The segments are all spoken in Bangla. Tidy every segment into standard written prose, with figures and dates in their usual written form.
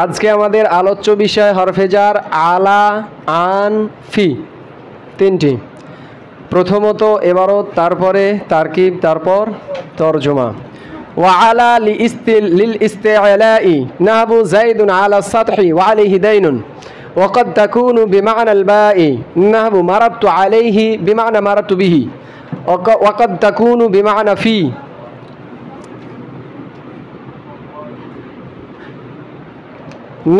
আজকে আমাদের আলোচ্য বিষয় হরফে জার আলা, আন, ফি তিনটি। প্রথমত ইবারত, তারপরে তারকিব, তারপর তরজমা। ওয়া আলা লিল ইস্তিআলাই নাহবু যাইদুন আলা সাতহি ওয়া আলাইহি দাইনুন ওয়া ক্বাদ তাকুনু বিমা'না আল বা'i নাহবু মারাতু আলাইহি বিমা'না মারাতু বিহি ওয়া ক্বাদ তাকুনু বিমা'না ফি।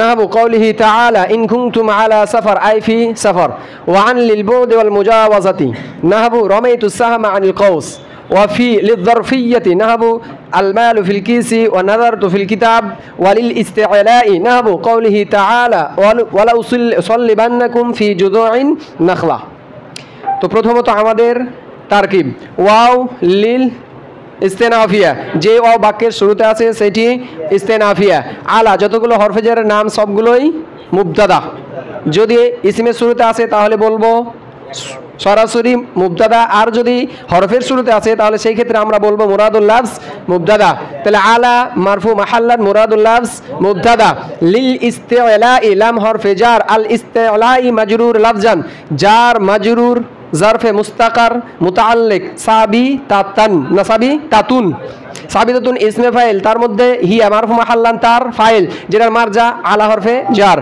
نحو قوله تعالى إن كنتم على سفر أي في سفر وعن للبعد والمجاوزة نحو رميت السهم عن القوس وفي للظرفية نحو المال في الكيس ونظرت في الكتاب وللاستعلاء نحو قوله تعالى ولو صلبنكم في جذوع النخلة। তো প্রথমত আমাদের তারকিব ওয়াও লিল ইস্তেনাফিয়া, যে ওয়াও বাক্যের শুরুতে আছে সেটি ইস্তেনাফিয়া। আলা যতগুলো হরফে জারের নাম সবগুলোই মুবতাদা। যদি ইসমের শুরুতে আছে তাহলে বলবো সরাসরি মুবতাদা, আর যদি হরফের শুরুতে আছে তাহলে সেই ক্ষেত্রে আমরা বলবো মুরাদুল লাফজ মুবতাদা। তাহলে আলা মারফু মাহাল্লান মুরাদুল লাফজ মুবতাদা। লিল ইস্তিআলাই লাম হরফে জার, আল ইস্তিআলাই মাজরুর লাফজান, জার মাজরুর জারফে মুস্তাকার মুতাআল্লিক সাবি তাতান নাসাবি তাতুন। সাবিতাতুন ইসমে ফাইল, তার মধ্যে হিয়া মারফু মাহাল্লান তার ফাইল যেটার মারজা আলা হরফে জার।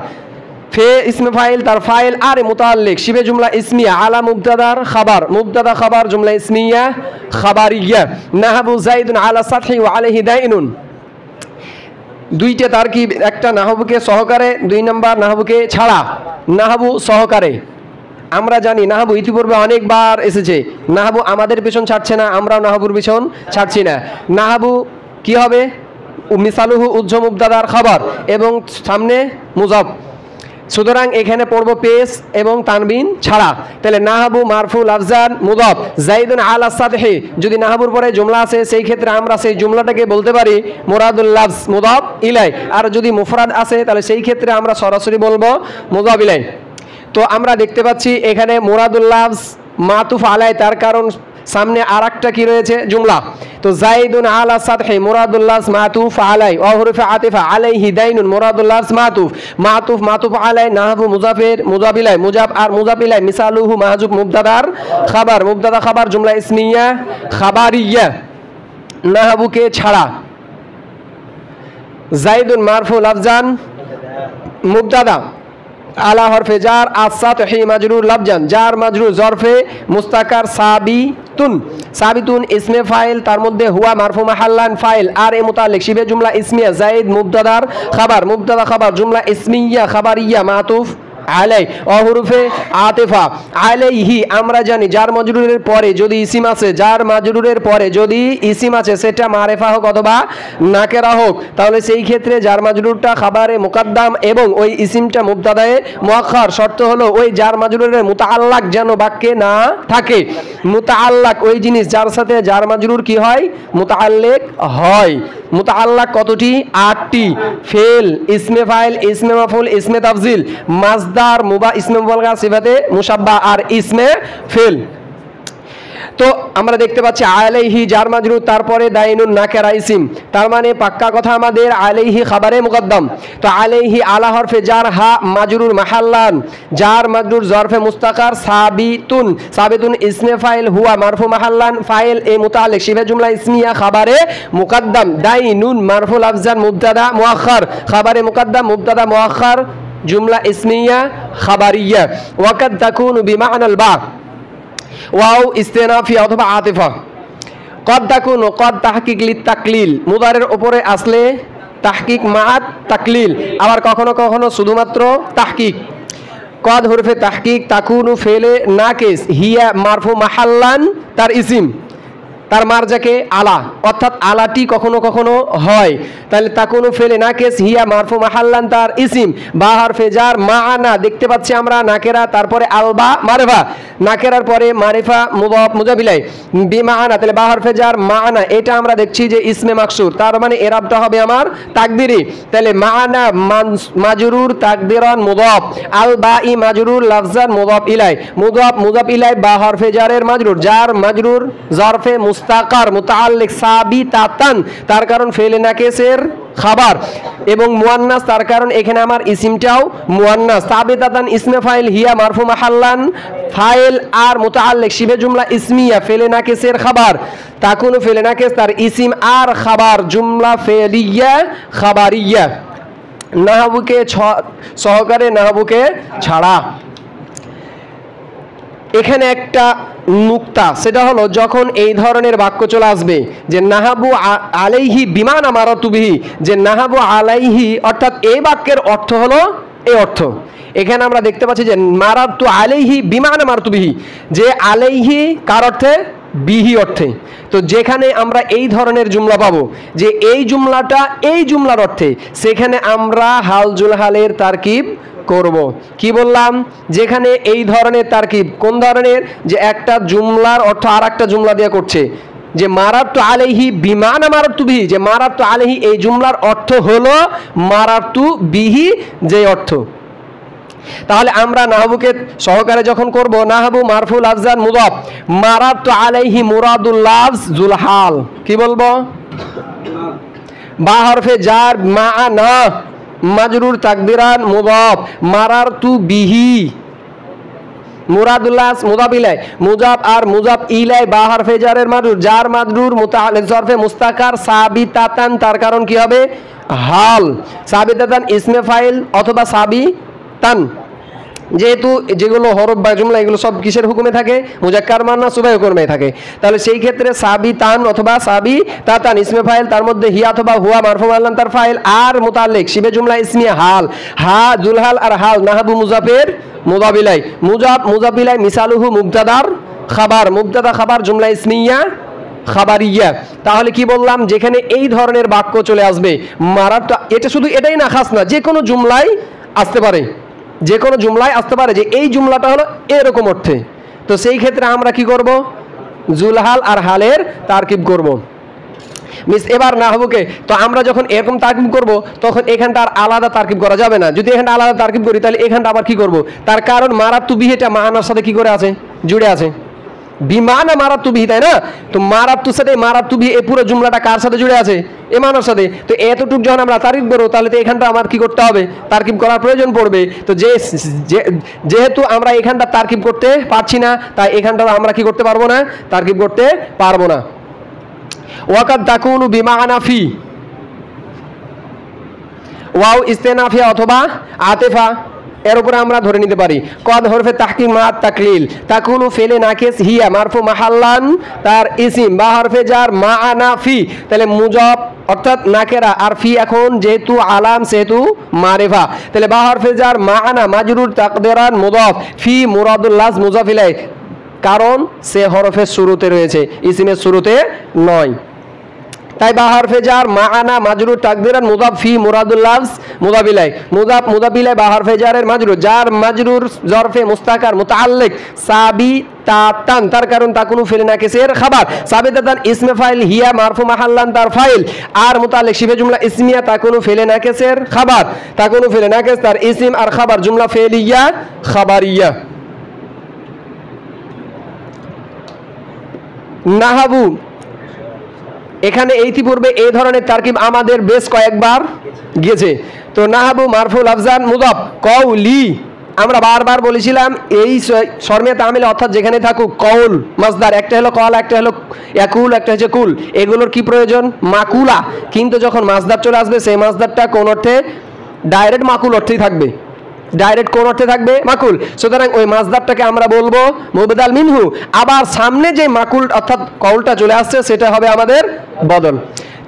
ফে ইসমে ফাইল তার ফাইল আর মুতাআল্লিক শিবে জুমলা ইসমিয়া আলা মুবতাদার খাবার, মুবতাদা খাবার জুমলা ইসমিয়া খাবারিয়া। নাহবু যাইদুন আলা সাতহি ওয়া আলাইহি দাইনুন। দুইটা তারকিব, একটা নাহবুকে সহকারে, দুই নাম্বার নাহবুকে ছাড়া। নাহবু সহকারে আমরা জানি নাহবু ইতিপূর্বে অনেকবার এসেছে, নাহবু আমাদের পিছন ছাড়ছে না, আমরাও নাহবুর পিছন ছাড়ছি না। নাহবু কি হবে? মিসালুহু উজ্জ মুবতাদার খাবার এবং সামনে মুজাফ। সুতরাং এখানে পড়বো পেশ এবং তানবিন ছাড়া। তাহলে নাহবু মারফু লাফজান মুদাফ যাইদুন আলা সাতহি, যদি নাহবুর পরে জুমলা আছে সেই ক্ষেত্রে আমরা সেই জুমলাটাকে বলতে পারি মুরাদুল লাফজ মুদাফ ইলাই। আর যদি মুফরাদ আছে তাহলে সেই ক্ষেত্রে আমরা সরাসরি বলবো মুদাফ ইলাই। তো আমরা দেখতে পাচ্ছি এখানে মুরাদুল লাফজ মাতুফ আলাই, তার কারণ সামনে আর একটা কি রয়েছে জুমলা। তো জাইদুন আলা সাতহি মুরাদুল লাফজ মাতুফ আলাই ওয়া হুরফে আতিফা আলাইহি দাইনুন মুরাদুল লাফজ মাতুফ মাতুফ মাতুফ আলাই নাহবু মুজাফের মুজাফ ইলাই মুজাফ আর মুজাফ ইলাই মিসালুহু মাহজুব মুবতাদার খাবার, মুবতাদা খাবার জুমলা ইসমিয়া খাবারিয়া। নাহবুকে ছাড়া জাইদুন মারফু লাফজান মুবতাদা আলা হরফে জার আস-সাতহি মাজরুর লাফজান, জার মাজরুর জরফে মুস্তাকার সাবিতুন, সাবিতুন ইসমে ফাইল তার মধ্যে হুয়া মারফু মাহাল্লান ফাইল আর এ মুতাআল্লিক শিবে জুমলা ইসমিয়া যায়েদ মুবতাদার খাবার, মুবতাদা খাবার জুমলা ইসমিয়া খাবারিয়া মাতুফ আলাই ও হুরুফে আতিফা আলাইহি। আমরা জানি জার মাজরুরের পরে যদি ইসিম আছে, জার মাজরুরের পরে যদি ইসিম আছে সেটা মারেফা হোক অথবা নাকেরা হোক, তাহলে সেই ক্ষেত্রে জার মাজরুরটা খাবারে মুকাদ্দাম এবং ওই ইসিমটা মুবতাদায়ে মুআক্খার। শর্ত হলো ওই জার মাজরুরের মুতাআল্লাক যেন বাক্যে না থাকে। মুতাআল্লাক ওই জিনিস যার সাথে জার মাজরুর কি হয়? মুতাআল্লিক হয়। মুতাআল্লাক কতটি? 8টি। ফেল, ইসমে ফাইল, ইসমে মাফউল, ইসমে তাফজিল, মাসদার, ইসমে মুবালাগা, সিফাতে মুশাব্বাহ আর ইসমে ফেল। তো আমরা দেখতে পাচ্ছি আলাইহি জার মাজরুর, তারপরে দাইনুন নাকেরা ইসিম, তার মানে পাক্কা কথা আমাদের আলাইহি খাবারে মুকদ্দম। তো আলাইহি আলা হরফে জার হা মাজরুর মাহাল্লান, জার মাজরুর জরফে মুস্তাকার সাবিতুন, সাবিতুন ইসমে ফাইল হুয়া মারফু মাহাল্লান ফাইল এ মুতাআল্লিক শিবে জুমলা ইসমিয়া খাবারে মুকদ্দম। দাইনুন মারফু লাফজান মুবতাদা মুআক্খার, খাবারে মুকদ্দম মুবতাদা মুআক্খার জুমলা ইসমিয়া খাবারিয়া। ওয়াকাদ তাকুনু বিমা'নাল বা, ওয়াও ইস্তেনাফিয়া অথবা আতিফা। কদ তাকুনু, কদ তাহকিক লিত তাকলিল, মুদারের উপরে আসলে তাহকিক মা'আত তাকলিল, আবার কখনো কখনো শুধুমাত্র তাহকিক। কদ হরফে তাহকিক, তাকুনু ফেলে নাকিস, হিয়া মারফু মাহাল্লান তার ইসিম, তার মারজাকে আলা, অর্থাৎ আলাটি কখনো কখনো হয়। তাহলে তাকুনু ফেলে নাকিস হিয়া মারফু মাহাল্লান তার ইসিম। বা হরফে জার মাআনা, দেখতে পাচ্ছি আমরা নাকেরা, তারপরে আলবা মারিফা, নাকেরার পরে মারিফা মুদাফ মুজাফ ইলাই বিমাআনা। তাহলে বা হরফে জার মাআনা, এটা আমরা দেখছি যে ইসমে মাকসুর, তার মানে এরাবটা হবে আমার তাকদিরি। তাহলে মাআনা মাজরুর তাকদিরান মুদাফ, আল বাই মাজরুর লাফজান মুদাফ ইলাই, মুদাফ মুজাফ ইলাই বা হরফে জারের মাজরুর, জার মাজরুর জরফে মুস্তাকার মুতাআল্লিক সাবিতাতান তার কারণ ফেলে নাকিসের খাবার এবং মুয়ান্নাস তার কারণ এখানে আমার ইসিমটাও মুয়ান্নাস সাবিতাতান ইসমে ফাইল হিয়া মারফু মাহাল্লান ফাইল আর মুতাআল্লিক শিবে জুমলা ইসমিয়া ফেলে নাকিসের খাবার তাকুনু ফেলে নাকিস তার ইসিম আর খাবার জুমলা ফেলিয়া খাবারিয়া নাহবুকে সহকারে নাহবুকে ছাড়া। এখানে একটা নুক্তা, সেটা হলো যখন এই ধরনের বাক্য চলে আসবে যে নাহাবু আলাইহি বিমান আমারাতুবিহি, যে নাহাবু আলাইহি অর্থাৎ এই বাক্যের অর্থ হলো এই অর্থ। এখানে আমরা দেখতে পাচ্ছি যে মারাতু আলাইহি বিমান আমারাতুবিহি, যে আলাইহি কার অর্থে? বিহি অর্থে। তো যেখানে আমরা এই ধরনের জুমলা পাবো যে এই জুমলাটা এই জুমলার অর্থে, সেখানে আমরা হাল জুলহালের তারকিব করব। কি বললাম? যেখানে এই ধরনের তারকিব, কোন ধরনের? যে একটা জুমলার অর্থ আর একটা জুমলা দিয়ে করছে, যে মারাতু আলাইহি বিমান মারাতু বিহি, যে মারাতু আলাইহি এই জুমলার অর্থ হলো মারাতু বিহি যে অর্থ। তাহলে আমরা নাহবুকে সহকারে যখন করব নাহবু মারফুল আফজান মুদাফ মারাতু আলাইহি মুরাদুল লাফজ জুলহাল, কি বলবো? বা হরফে জার মাআনা মাজরুর তাকদিরান মুদাফ মারারতু বিহি মুরাদুল্লাহ মুদাফ ইলাই মুজাফ আর মুজাফ ইলাই বা হরফে জারের মাজরুর জার মাজরুর মুতাআল্লিক হরফে মুস্তাকার সাবিতাতান তার কারণ কি হবে? হাল। সাবিতাতান ইসমে ফাইল অথবা সাবিতান, যেহেতু যেগুলো হরফ বা জুমলা এগুলো সব কিসের হুকুমে থাকে? মুজাক্কার মুয়ান্নাস উভয় হুকুমে থাকে। তাহলে সেই ক্ষেত্রে সাবিতান অথবা সাবিতাতান ইসমে ফাইল, তার মধ্যে হিয়া অথবা হুয়া মারফু মাল্লান তার ফাইল আর মুতাআল্লিক শিবে জুমলা ইসমিয়া হাল, হা জুলহাল আর হাল নাহাবু মুজাফের মুদাফ ইলাই মুজাফ মুজাফ ইলাই মিসালুহু মুবতাদার খাবার মুবতাদা খাবার জুমলা ইসমিয়া খাবারিয়া। তাহলে কি বললাম? যেখানে এই ধরনের বাক্য চলে আসবে মারাত, এটা শুধু এটাই না, খাস না, যে কোনো জুমলাই আসতে পারে, যে কোনো জুমলায় আসতে পারে যে এই জুমলাটা হলো এরকম অর্থে। তো সেই ক্ষেত্রে আমরা কি করব? জুলহাল আর হালের তারকিব করব। এবার নাহবুকে তো আমরা যখন এরকম তারকিব করব তখন এখানটা আর আলাদা তারকিব করা যাবে না। যদি এখানটা আলাদা তারকিব করি তাহলে এখানটা আবার কি করব? তার কারণ মারাতু বিহি এটা মানার সাথে কি করে আছে? জুড়ে আছে, বিমানা মারাতু বিহি, তাই না? তো মারাতুর সাথে মারাতু বিহি এই পুরো জুমলাটা কার সাথে জুড়ে আছে? এমানার সাথে। তো এতটুকু যখন আমরা তারিফ করবো তাহলে তো এখানটা আমার কি করতে হবে? তারকিব করার প্রয়োজন পড়বে। তো যেহেতু আমরা এখানটা তারকিব করতে পারছি না, তাই এখানটা আমরা কি করতে পারবো না? তারকিব করতে পারবো না। ওয়াকাদ তাকুনু বিমানা ফি, ওয়াও ইস্তেনাফিয়া অথবা আতেফা, এর উপরে আমরা ধরে নিতে পারি কদ হরফে তাহকিক মা তাকলিল তাকুনু ফেলে নাকিস হিয়া মারফু মাহাল্লান তার ইসিম বা হরফে জার মাআনা ফি, তাহলে মুজাফ অর্থাৎ নাকেরা আর ফি এখন যেহেতু আলাম সেহেতু মারিফা, তাহলে বা হরফে জার মাআনা মাজরুর তাকদিরান মুদাফ ফি মুরাদুল লাজ মুজাফ ইলাই, কারণ সে হরফের শুরুতে রয়েছে, ইসিমের শুরুতে নয়। তাই বা হরফে জার মাআনা মাজরুর তাকদিরান মুদাফ ফি মুরাদুল লাফজ মুদাফ ইলাই মুদাফ মুদাফ ইলাই বা হরফে জারের মাজরুর জার মাজরুর জরফে মুস্তাকার মুতাআল্লিক সাবিতাতান তার কারণ তাকুনু ফিল নাকিসের খাবার সাবিতাতান ইসমে ফাইল হিয়া মারফু মাহাল্লান তার ফাইল আর মুতাআল্লিক শিফে জুমলা ইসমিয়া তাকুনু ফিল নাকিসের খাবার তাকুনু ফিল নাকিস তার ইসম আর খাবার জুমলা ফেলিয়া খাবারিয়া। নাহাবু এখানে ইতিপূর্বে এই ধরনের তারকিব আমাদের বেশ কয়েকবার গিয়েছে। তো নাহাবু মারফুল আফজান মুদাফ কওলি, আমরা বারবার বলেছিলাম এই শর্মিয়া তামিল অর্থাৎ যেখানে থাকুক কওল মাসদার, একটা হলো কওলা, একটা হলো ইয়াকুল, একটা হচ্ছে কুল, এগুলোর কি প্রয়োজন? মাকুলা। কিন্তু যখন মাসদার চলে আসবে সেই মাসদারটা কোন অর্থে? ডাইরেক্ট মাকুল অর্থেই থাকবে, ডাইরেক্ট কোন অর্থে থাকবে? মাকুল। সুতরাং ওই মাসদারটাকে আমরা বলবো মুবদাল মিনহু, আবার সামনে যে মাকুল অর্থাৎ কওলটা চলে আসছে সেটা হবে আমাদের বদল।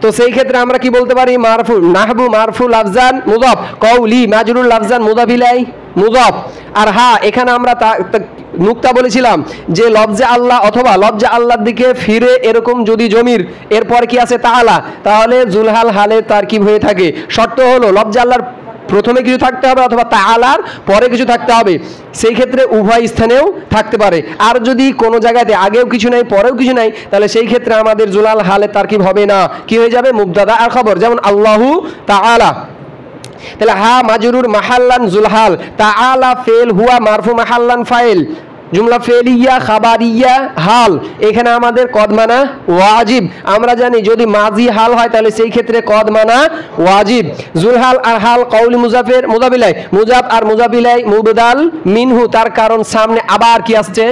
তো সেই ক্ষেত্রে আমরা কি বলতে পারি? মারফু নাহবু মারফুল আফজান মুদাফ কওলি মাজরুল আফজান মুদাফ ইলাই মুদাফ। আর হ্যাঁ, এখানে আমরা নুকতা বলেছিলাম যে লফজে আল্লাহ অথবা লফজে আল্লাহর দিকে ফিরে এরকম যদি জমির এরপর কি আছে তাআলা, তাহলে জুলহাল হালে তারকিব হয়ে থাকে। শর্ত হলো লফজে আল্লাহর প্রথমে কিছু থাকতে হবে অথবা তাআলার পরে কিছু থাকতে হবে, সেই ক্ষেত্রে উভয় স্থানেও থাকতে পারে। আর যদি কোনো জায়গাতে আগেও কিছু নাই পরেও কিছু নাই তাহলে সেই ক্ষেত্রে আমাদের জুলাল হালে তারকিব হবে না, কি হয়ে যাবে? মুবতাদা আর খবর, যেমন আল্লাহু তাআলা। তাহলে হা মাজরুর মাহাল্লান জুলহাল, তাআলা ফেল, হুয়া মারফু মাহাল্লান ফাইল, জুমলা ফেলিয়া খাবারিয়া হাল, এখানে আমাদের কদ মানা ওয়াজিব। আমরা জানি যদি মাজি হাল হয় তাহলে সেই ক্ষেত্রে কদ মানা ওয়াজিব। জুলহাল আর হাল কওলি মুজাফের মুজাবিলাই, মুজাব আর মুজাবিলাই মুবদাল মিনহু, তার কারণ সামনে আবার কি আসছে,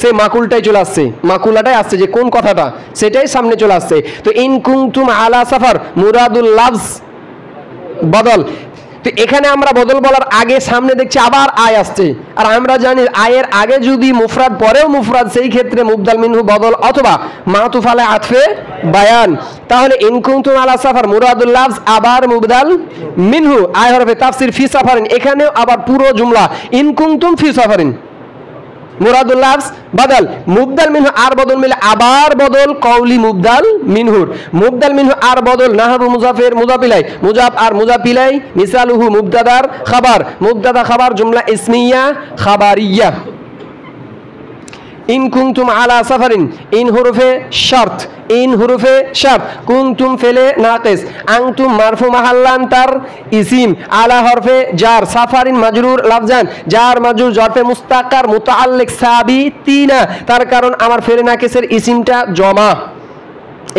সেই মাকুলটাই চলে আসছে, মাকুলাটাই আসছে যে কোন কথাটা সেটাই সামনে চলে আসছে। তো ইন কুনতুম আলা সাফার মুরাদুল লাফজ বদল, তো এখানে আমরা বদল বলার আগে সামনে দেখছি আবার আয় আসছে, আর আমরা জানি আয়ের আগে যদি মুফরাদ পরেও মুফরাদ সেই ক্ষেত্রে মুবদাল মিনহু বদল অথবা মাতুফ আলা আতফে বায়ান। তাহলে ইন কুনতুম আলা সাফার মুরাদুল লাফজ আবার মুবদাল মিনহু আয় হরফে তাফসির ফি সাফারিন, এখানেও আবার পুরো জুমলা ইন কুনতুম ফি সাফারিন মুরাদুল লাফজ বদল মুবদাল মিনহু আর বদল মিলে আবার বদল কওলি মুবদাল মিনহুর, মুবদাল মিনহু আর বদল নাহবু মুজাফের মুজাফিলাই, মুজাফ আর মুজাফিলাই মিসালুহু মুবতাদার খাবার, মুবতাদা খাবার জুমলা ইসমিয়া খাবারিয়া। ইন কুনতুম আলা সাফারিন ইন হুরুফে শর্ত, ইন হুরুফে শর্ত, কুনতুম ফেলে নাকিস, আনতুম মারফু মাহাল্লান তার ইসিম, আলা হরফে জার, সাফারিন মাজরুর লাফজান, জার মাজরুর জরফে মুস্তাকার মুতাআল্লিক সাবিতিনা, তার কারণ আমার ফেলে নাকিসের ইসিমটা জমা,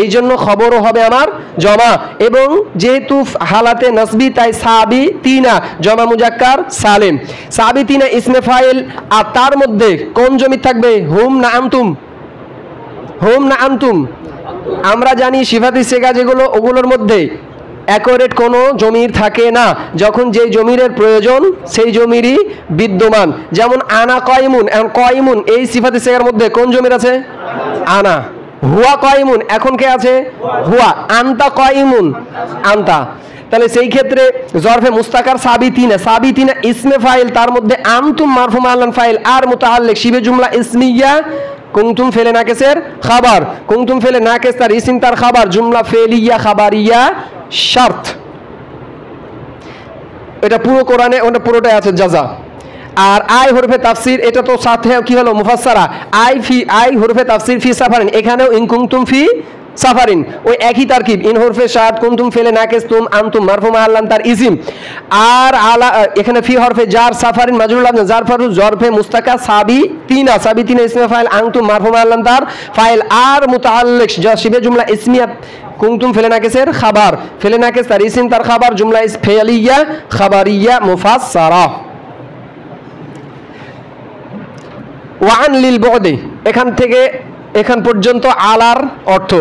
এই জন্য খবরও হবে আমার জমা, এবং যেহেতু হালাতে নসবি তাই সাবিতিনা জমা মুজাক্কার সালেম। সাবিতিনা ইসমে ফাইল, আর তার মধ্যে কোন জমি থাকবে, হুম না আনতুম, হুম না আনতুম। আমরা জানি সিফাতি সেগা যেগুলো ওগুলোর মধ্যে অ্যাকোরেট কোনো জমির থাকে না, যখন যেই জমিরের প্রয়োজন সেই জমিরই বিদ্যমান। যেমন আনা কয়মুন, এখন কয়মুন এই সিফাতি সেগার মধ্যে কোন জমির আছে, আনা। হুয়া কয়মুন, এখন কে আছে, হুয়া। আনতা কয়মুন, আনতা। তাহলে সেই ক্ষেত্রে জরফে মুস্তাকার সাবিতিনা, সাবিতিনা ইসমে ফাইল, তার মধ্যে আনতুম মারফু মাহলান ফাইল আর মুতাআল্লিক শিবে জুমলা ইসমিয়া, কুনতুম ফেলে নাকিসের খাবার, কুনতুম ফেলে নাকিস তার ইসিম তার খাবার জুমলা ফেলিয়া খাবারিয়া শর্ত। এটা পুরো কোরআনে ওটা পুরোটাই আছে জাযা। আর আই হরফে তাফসির, এটা তো সাথে কি হলো মুফাসসারা, আই হরফে তাফসির ফি সাফারিন, এখানেও ইন কুনতুম ফি সাফারিন ওই একই তারকিব, ইন হরফে শাদ কুনতুম ফেলে নাকিস তুম আনতুম মারফু মাহাল্লান তার ইসিম, আর আলা এখানে ফি হরফে জার সাফারিন মাজরুর লাফজ জার ফারু জরফে মুস্তাকা সাবিতিনা, সাবিতিনা ইসমে ফাইল আনতুম মারফু মাহাল্লান তার ফাইল আর মুতাআল্লিক শিবে জুমলা ইসমিয়া কুনতুম ফেলে নাকিসের খাবার, ফেলে নাকিস তার ইসিম তার খাবার জুমলা ফেলিয়া খাবারিয়া মুফাসসারা। ওয়ান লিল বুদি, এখান থেকে এখান পর্যন্ত আলার অর্থ।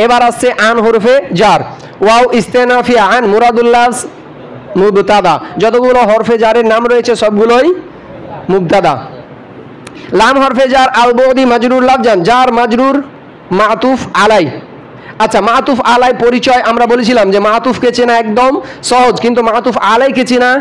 এবার আসছে আন হরফে জার, ওয়াও ইস্তেনাফিয়া আন মুরাদুল্লাহ মুবতাদা, যতগুলো হরফে জারের নাম রয়েছে সবগুলোই মুবতাদা। লাম হরফে জার আল বুদি মাজরুর লাফজান, জার মাজরুর মাতুফ আলাই। আচ্ছা, মাতুফ আলাই পরিচয় আমরা বলেছিলাম যে মাতুফকে চেনা একদম সহজ, কিন্তু মাতুফ আলাইকে চেনা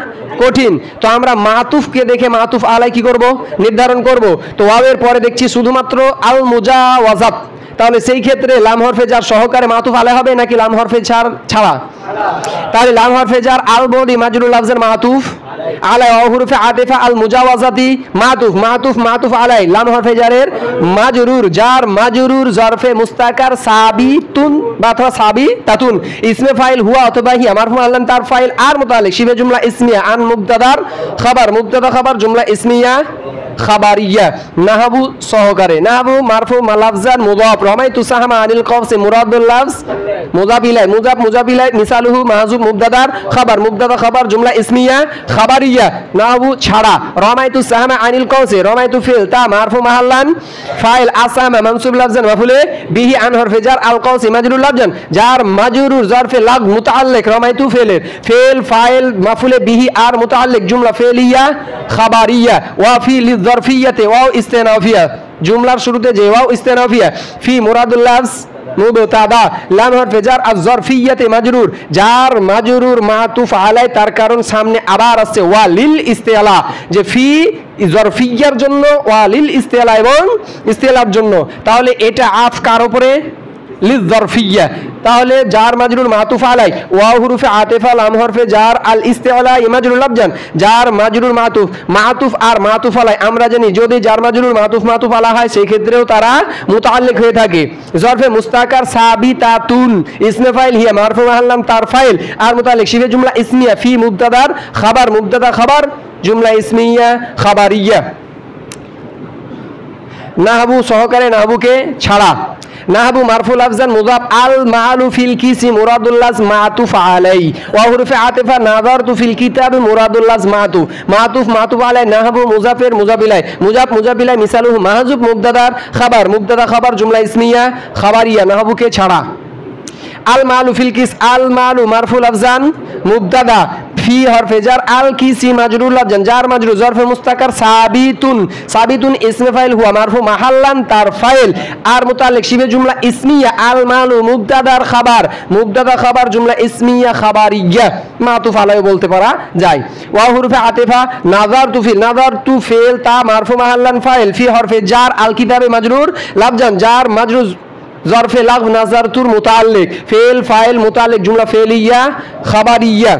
কঠিন। তো আমরা মাতুফকে দেখে মাতুফ আলাই কি করব, নির্ধারণ করব। তো ওয়াওয়ের পরে দেখছি শুধুমাত্র আল মুজাওয়াজাত, তাহলে সেই ক্ষেত্রে লাম হরফে জার সহকারে মাতুফ আলাই হবে নাকি লাম হরফে জার ছাড়া? তাহলে লাম হরফে জার আল বুদি মাজরুর লাফজান মাতুফ আলাই, ওয়া হুরফে আতিফা আল মুজাওয়াজাতি মাতুফ, মাতুফ মাতুফ আলাই, লাম হরফে জারের মাজরুর, জার মাজরুর জরফে মুস্তাকার সাবিতুন বা অথবা সাবিতাতুন, ইসমে ফাইল হুয়া অথবা হিয়া মারফু আল্লান তার ফাইল আর মুতাআল্লিক শিবে জুমলা ইসমিয়া আন মুবতাদার খাবার, মুবতাদা খাবার জুমলা ইসমিয়া খাবারিয়া নাহবু সহকারে। নাহবু মারফু মালাফজান মুদাফ, রামাইতু সাহামা আনিল কওসি মুরাদুল লাফজ মুজাফ ইলাই, মুজাফ মুজাফ ইলাই মিসালুহু মাহজুব মুবতাদার খাবার, মুবতাদা খাবার জুমলা ইসমিয়া খাবারিয়া নাহবু ছাড়া। রামাইতু সাহামা আনিল কওসি, রামাইতু ফিল তা মারফু মাহাল্লান ফাইল আসামা মানসুব লাফজান মাফুলে বিহি আন হরফে জার আল কওসি মাজরুর লাফজান, জার মাজরুর জরফে লাগ মুতাআল্লিক রামাইতু ফিলের ফিল ফাইল মাফুলে বিহি আর মুতাআল্লিক জুমলা ফিলিয়া খাবারিয়া। ওয়া ফি লিযরফিয়াতে ওয়াও ইস্তিনাফিয়া, জুমলার শুরুতে যে ওয়াও ইস্তিনাফিয়া, ফি মুরাদুল লাফজ মুবতাদা, লাম হরফে জার আয-যরফিয়াতে মাজরুর, জার মাজরুর মাতুফ আলাই, তার কারণ সামনে আবার আসছে ওয়া লিল ইস্তিলা, যে ফি যরফিয়ার জন্য ওয়া লিল ইস্তিলা এবং ইস্তিলার জন্য। তাহলে এটা আফ কার উপরে, লিযরফিয়া। তাহলে জার মাজরুর মাতুফ আলাই, ওয়াও হুরুফে আতিফা লাম হরফে জার আল ইস্তিলা মাজরুর লাফজান, জার মাজরুর মাতুফ, মাতুফ আর মাতুফ আলাই আমরা জানি যদি জার মাজরুর মাতুফ মাতুফ আলা হয় সেই ক্ষেত্রেও তারা মুতাআল্লিক হয়ে থাকে। জরফে মুস্তাকার সাবিতাতুন ইসমে ফাইল হিয়া মারফু মাহাল্লাম তার ফাইল আর মুতাআল্লিক শিবে জুমলা ইসমিয়া ফি মুবতাদার খাবার, মুবতাদা খাবার জুমলা ইসমিয়া খাবারিয়া। নাহবু সহকারে নাহবুকে ছাড়া। নাহবু মারফুল আফজান মুযাফ আল মালু ফিল কিসি মুরাদুল্লাহ মাতুফ আলাই ওয়া হুরফে আতিফা নাযারতু ফিল কিতাব মুরাদুল্লাহ মাতুফ মাতুফ আলাই। নাহবু মুযাফের মুযাফ ইলাই মুযাফ ইলাই মিসালুহু মাহযুব মুবতাদার খাবার মুবতাদা খাবার জুমলা ইসমিয়া খাবারিয়া নাহবুকে ছাড়া। আল মালু ফিল কিস আল মালু মারফুল আফজান মুবতাদা ফি হরফে জার আল কিসি মাজরুর লাফজান জার মাজরুর জরফে মুস্তাকার সাবিতুন ইসমে ফাইল হুয়া মারফু মাহাল্লান তার ফাইল আর মুতাল্লিক শিবে জুমলা ইসমিয়া আল মালু মুবতাদার খাবার জুমলা ইসমিয়া খাবারিয়া মাতুফ আলাই বলতে পারা যায়। ওয়া হুরফে আতিফা নাযারতু ফিল তা মারফু মাহাল্লান ফাইল ফি হরফে জার আল কিতাবে মাজরুর লাফজান জার মাজরুর জরফে লাগ নাযারতুর মুতাল্লিক ফিল ফাইল মুতাল্লিক জুমলা ফেলিয়া খাবারিয়া।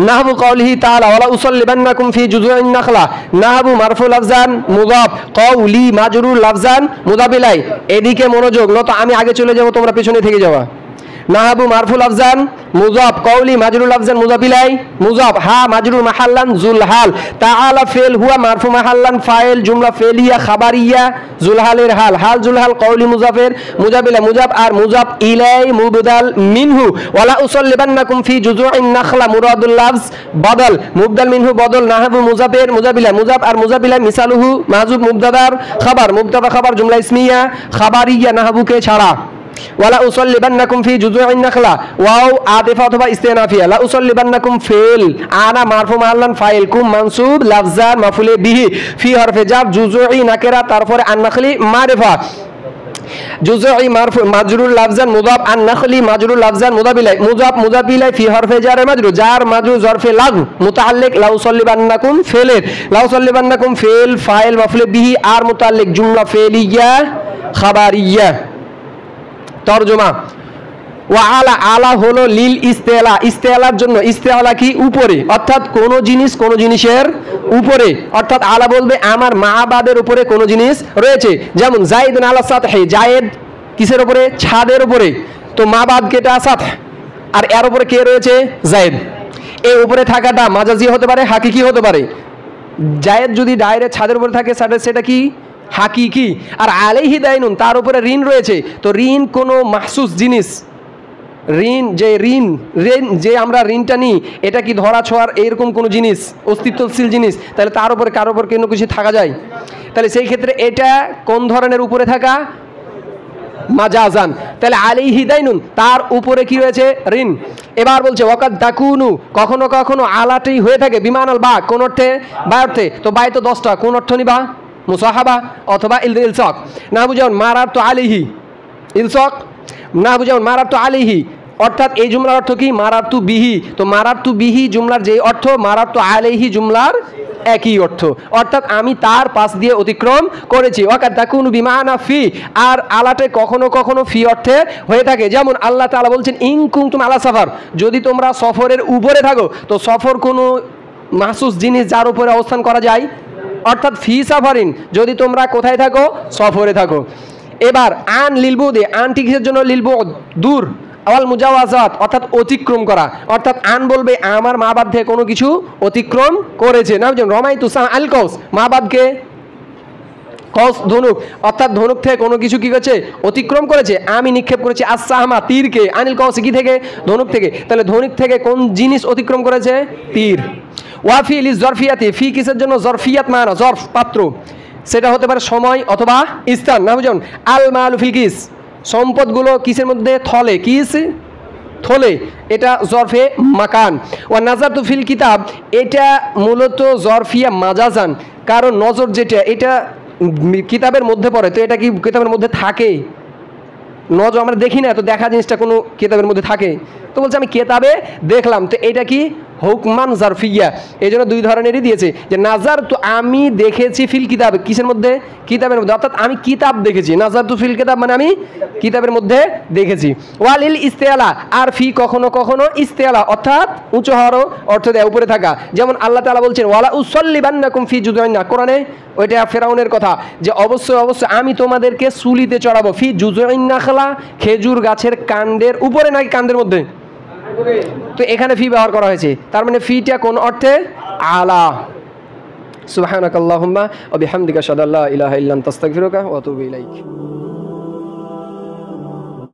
নাহবু কওলিহি তাআলা ওয়ালা উসাল্লিবান্নাকুম ফি জুযুইন নাখলা নাহবু মারফুল আফজান মুযাফ কওলি মাজরুর লাফজান মুযাফ ইলাই। এদিকে মনোযোগ, নত আমি আগে চলে যাব তোমরা পেছনে থেকে যাওয়া। নাহবু মারফুল আফজান মুযাফ কওলি মাজরুর লাফজান মুযাফ ইলাই মুযাফ হা মাজরুর মাহাল্লান জুলহাল তাআলা ফেল হুয়া মারফু মাহাল্লান ফাইল জুমলা ফেলিয়া খাবারিয়া জুলহালের হাল জুলহাল কওলি মুযাফের মুযাফ ইলাই মুযাফ আর মুযাফ ইলাই মুবদাল মিনহু ওয়ালা উসাল্লিবান্নাকুম ফি জুযুইন নাখলা মুরাদুল লাফজ বদল মুবদাল মিনহু বদল নাহবু মুযাফের মুযাফ ইলাই মুযাফ আর মুযাফ ইলাই মিসালুহু মাহযুব মুবতাদার মুবতাদা খাবার জুমলা ইসমিয়া খাবারিয়া নাহবুকে ছাড়া। ওয়ালা উসাল্লিবান্নাকুম ফি জুযুইন নাখলা ওয়াও আতিফা অথবা ইস্তিনাফিয়া লা উসাল্লিবান্নাকুম ফিল আনা মারফু মাহাল্লান ফাইল কুম মানসুব লাফজান মাফুলে বিহি ফি হরফে জার জুযুই নাকিরা তারপরে আন নাখলি মারিফা জুযুই মারফু মাজরুর লাফজান মুযাফ আন নাখলি মাজরুর লাফজান মুযাফ ইলাই মুযাফ ইলাই ফি হরফে জার মাজরুর জার মাজরুর জরফে লাগ মুতাআল্লিক লা উসাল্লিবান্নাকুম ফিল ফাইল মাফুলে বিহি আর মুতাআল্লিক জুমলা ফেলিয়া খাবারিয়া। তরজমা ওয়া আলা হলো লিল ইস্তেলার জন্য। ইস্তেলা কি? উপরে, অর্থাৎ কোন জিনিসের উপরে, অর্থাৎ আলা বলবে আমার মাবাদের উপরে কোন জিনিস রয়েছে। যেমন জাইদুন আলা সাতহি, জায়েদ কিসের উপরে? ছাদের উপরে। তো মাবাদ কেটা সাত, আর এর উপরে কে রয়েছে? জায়েদ। এই উপরে থাকাটা মাজাজি হতে পারে, হাকিকি হতে পারে। জায়েদ যদি ডাইরেক্ট ছাদের উপরে থাকে সেটা কি? হাকিকি। আর আলাইহি দাইনুন, তার উপরে ঋণ রয়েছে। তো ঋণ কোনো মাহসুস জিনিস, ঋণ যে আমরা ঋণটা নিই এটা কি ধরা ছোঁয়ার এরকম কোনো জিনিস, অস্তিত্বশীল জিনিস? তাহলে তার উপরে কারোর উপর কোনো কিছু থাকা যায়? তাহলে সেই ক্ষেত্রে এটা কোন ধরনের উপরে থাকা? মাজাজান। তাহলে আলাইহি দাইনুন, তার উপরে কি রয়েছে? ঋণ। এবার বলছে ওয়াকাদ তাকুনু, কখনো কখনো আলাটি হয়ে থাকে বিমানাল বা, কোন অর্থে? বা অর্থে। তো বাই তো 10টা, কোন অর্থ নিবা? মুসাহাবা অথবা ইলসাক। না বুঝাউন মারার তো আলিহি ইলসাক, না বুঝাউন মারার তো আলিহি, অর্থাৎ এই জুমলার অর্থ কি? মারার তু বিহি। তো মারার তু বিহি জুমলার যে অর্থ, মারার তো আলিহি জুমলার একই অর্থ, অর্থাৎ আমি তার পাশ দিয়ে অতিক্রম করেছি। ওয়াকাদ তাকুনু বিমানা ফি, আর আলাটে কখনো কখনো ফি অর্থে হয়ে থাকে। যেমন আল্লাহ তাআলা বলছেন ইন কুনতুম আলা সাফার, যদি তোমরা সফরের উপরে থাকো। তো সফর কোনো মাহসুস জিনিস যার উপরে অবস্থান করা যায়, অর্থাৎ ফি সাফারিন, যদি তোমরা কোথায় থাকো? সফরে থাকো। এবার আন লিলবুদে, আনটি কিসের জন্য? লিলবুদ দূর, আওয়াল মুজাওয়াজাত অর্থাৎ অতিক্রম করা, অর্থাৎ আন বলবে আমার মা বাদ থেকে কোনো কিছু অতিক্রম করেছে। না বুঝলেন? রমাইতু সাহ আল কৌস, মা বাদকে কৌস ধনুক, অর্থাৎ ধনুক থেকে কোনো কিছু কি করেছে? অতিক্রম করেছে। আমি নিক্ষেপ করেছি আস-সাহমা তীরকে, আনিল কৌস কি থেকে? ধনুক থেকে। তাহলে ধনুক থেকে কোন জিনিস অতিক্রম করেছে? তীর। ওয়াফি লিজ জরফিয়াতি, ফি কিসের জন্য? জরফিয়াত মানা, জরফ পাত্র, সেটা হতে পারে সময় অথবা স্থান। না বুঝুন? আল মালু ফিল কিস, সম্পদগুলো কিসের মধ্যে? থলে, কিস থলে, এটা জরফে মাকান। ওয়া নাজারতু ফিল কিতাব, এটা মূলত জরফিয়া মাজাজান, কারণ নজর যেটা এটা কিতাবের মধ্যে পড়ে, তো এটা কি কিতাবের মধ্যে থাকে? নজর আমরা দেখি না, তো দেখা জিনিসটা কোনো কিতাবের মধ্যে থাকে। তো বলছে আমি কিতাবে দেখলাম, তো এটা কি? হুকমান জারফিয়া। এই জন্য দুই ধরনেরই দিয়েছে, যে নাজার তো আমি দেখেছি ফিল কিতাব, কিসের মধ্যে? কিতাবের মধ্যে, অর্থাৎ আমি কিতাব দেখেছি। নাজার তু ফিল কিতাব মানে আমি কিতাবের মধ্যে দেখেছি। ওয়ালিল ইস্তেলা, আর ফি কখনো কখনো ইস্তেলা অর্থাৎ উঁচু হওয়ারও অর্থ দেয়, উপরে থাকা। যেমন আল্লাহ তাআলা বলছেন ওয়ালা উসাল্লিবান্নাকুম ফি জুযুইন, কোরআনে ওইটা ফেরাউনের কথা, যে অবশ্যই অবশ্যই আমি তোমাদেরকে সুলিতে চড়াবো। ফি জুযুইন নাখলা, খেজুর গাছের কাণ্ডের উপরে নাকি কাণ্ডের মধ্যে? তো এখানে ফি ব্যবহার করা হয়েছে, তার মানে ফিটা কোন অর্থে? আলা। সুবহানাকাল্লাহুম্মা ওয়া বিহামদিকা আশহাদু আল্লা ইলাহা ইল্লা আনতা আস্তাগফিরুকা ওয়া আতুবু ইলাইক।